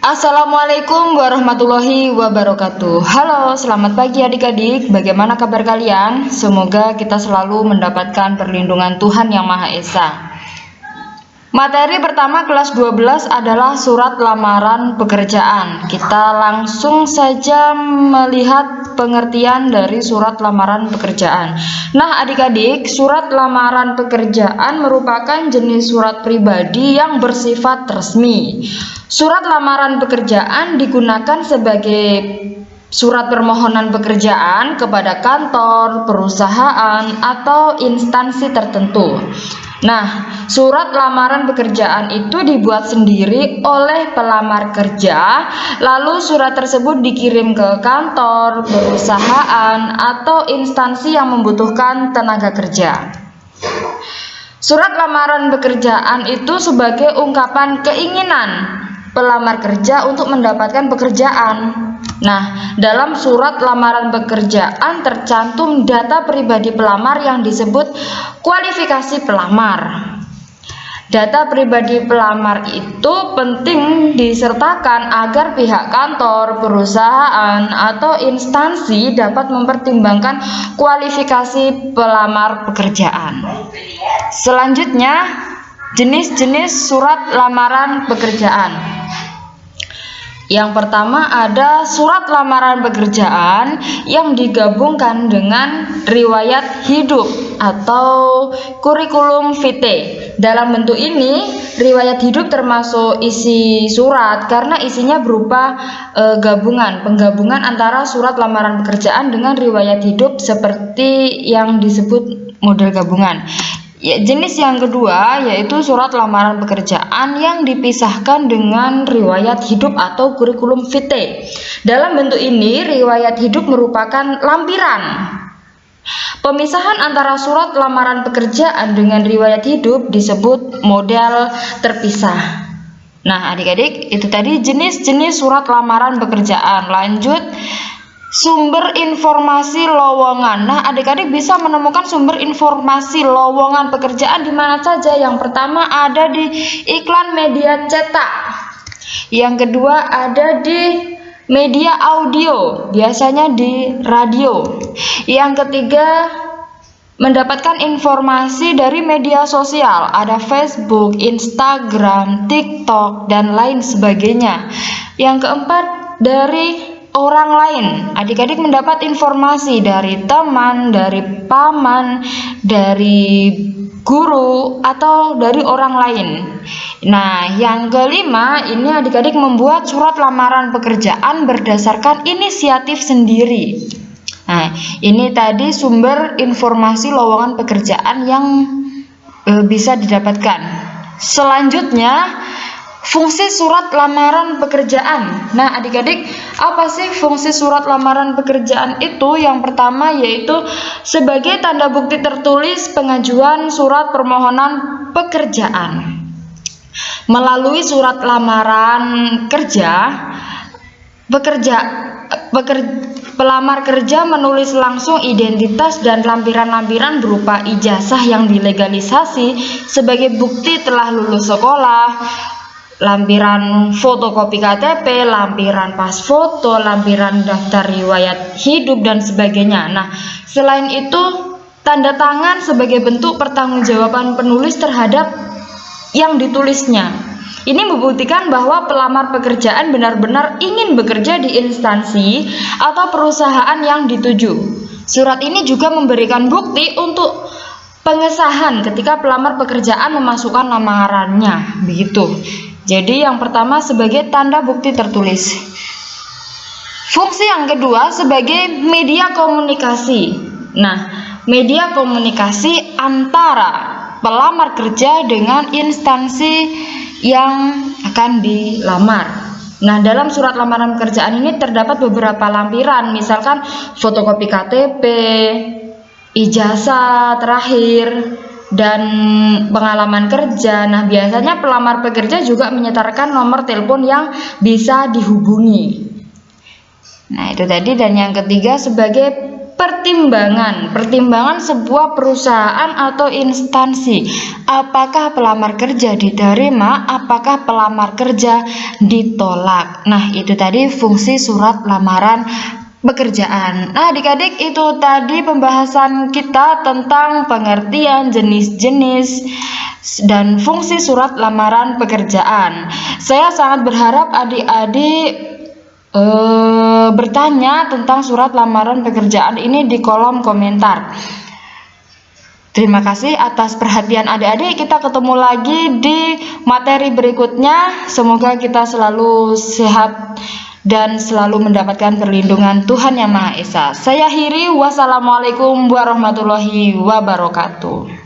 Assalamualaikum warahmatullahi wabarakatuh. Halo, selamat pagi adik-adik. Bagaimana kabar kalian? Semoga kita selalu mendapatkan perlindungan Tuhan Yang Maha Esa. Materi pertama kelas 12 adalah surat lamaran pekerjaan. Kita langsung saja melihat pengertian dari surat lamaran pekerjaan. Nah, adik-adik, surat lamaran pekerjaan merupakan jenis surat pribadi yang bersifat resmi. Surat lamaran pekerjaan digunakan sebagai surat permohonan pekerjaan kepada kantor, perusahaan, atau instansi tertentu. Nah, surat lamaran pekerjaan itu dibuat sendiri oleh pelamar kerja, lalu surat tersebut dikirim ke kantor, perusahaan, atau instansi yang membutuhkan tenaga kerja. Surat lamaran pekerjaan itu sebagai ungkapan keinginan pelamar kerja untuk mendapatkan pekerjaan. Nah, dalam surat lamaran pekerjaan tercantum data pribadi pelamar yang disebut kualifikasi pelamar. Data pribadi pelamar itu penting disertakan agar pihak kantor, perusahaan, atau instansi dapat mempertimbangkan kualifikasi pelamar pekerjaan. Selanjutnya, jenis-jenis surat lamaran pekerjaan. Yang pertama ada surat lamaran pekerjaan yang digabungkan dengan riwayat hidup atau kurikulum vitae. Dalam bentuk ini, riwayat hidup termasuk isi surat karena isinya berupa penggabungan antara surat lamaran pekerjaan dengan riwayat hidup seperti yang disebut model gabungan. Ya, jenis yang kedua yaitu surat lamaran pekerjaan yang dipisahkan dengan riwayat hidup atau kurikulum vitae. Dalam bentuk ini, riwayat hidup merupakan lampiran. Pemisahan antara surat lamaran pekerjaan dengan riwayat hidup disebut model terpisah. Nah, adik-adik, itu tadi jenis-jenis surat lamaran pekerjaan. Lanjut, sumber informasi lowongan. Nah, adik-adik bisa menemukan sumber informasi lowongan pekerjaan di mana saja. Yang pertama ada di iklan media cetak. Yang kedua ada di media audio, biasanya di radio. Yang ketiga, mendapatkan informasi dari media sosial, ada Facebook, Instagram, TikTok, dan lain sebagainya. Yang keempat, dari orang lain. Adik-adik mendapat informasi dari teman, dari paman, dari guru, atau dari orang lain. Nah, yang kelima, ini adik-adik membuat surat lamaran pekerjaan berdasarkan inisiatif sendiri. Nah, ini tadi sumber informasi lowongan pekerjaan yang bisa didapatkan. Selanjutnya, fungsi surat lamaran pekerjaan. Nah, adik-adik, apa sih fungsi surat lamaran pekerjaan itu? Yang pertama yaitu sebagai tanda bukti tertulis pengajuan surat permohonan pekerjaan. Melalui surat lamaran kerja, pelamar kerja menulis langsung identitas dan lampiran-lampiran berupa ijazah yang dilegalisasi sebagai bukti telah lulus sekolah, lampiran fotokopi KTP, lampiran pas foto, lampiran daftar riwayat hidup, dan sebagainya. Nah, selain itu, tanda tangan sebagai bentuk pertanggungjawaban penulis terhadap yang ditulisnya. Ini membuktikan bahwa pelamar pekerjaan benar-benar ingin bekerja di instansi atau perusahaan yang dituju. Surat ini juga memberikan bukti untuk pengesahan ketika pelamar pekerjaan memasukkan lamarannya, begitu. Jadi yang pertama sebagai tanda bukti tertulis. Fungsi yang kedua sebagai media komunikasi. Nah, media komunikasi antara pelamar kerja dengan instansi yang akan dilamar. Nah, dalam surat lamaran pekerjaan ini terdapat beberapa lampiran, misalkan fotokopi KTP, ijazah terakhir, dan pengalaman kerja. Nah, biasanya pelamar pekerja juga menyertakan nomor telepon yang bisa dihubungi. Nah, itu tadi. Dan yang ketiga sebagai Pertimbangan sebuah perusahaan atau instansi. Apakah pelamar kerja diterima? Apakah pelamar kerja ditolak? Nah, itu tadi fungsi surat lamaran pekerjaan. Nah, adik-adik, itu tadi pembahasan kita tentang pengertian jenis-jenis dan fungsi surat lamaran pekerjaan. Saya sangat berharap adik-adik bertanya tentang surat lamaran pekerjaan ini di kolom komentar. Terima kasih atas perhatian adik-adik. Kita ketemu lagi di materi berikutnya. Semoga kita selalu sehat dan selalu mendapatkan perlindungan Tuhan Yang Maha Esa. Saya akhiri, wassalamualaikum warahmatullahi wabarakatuh.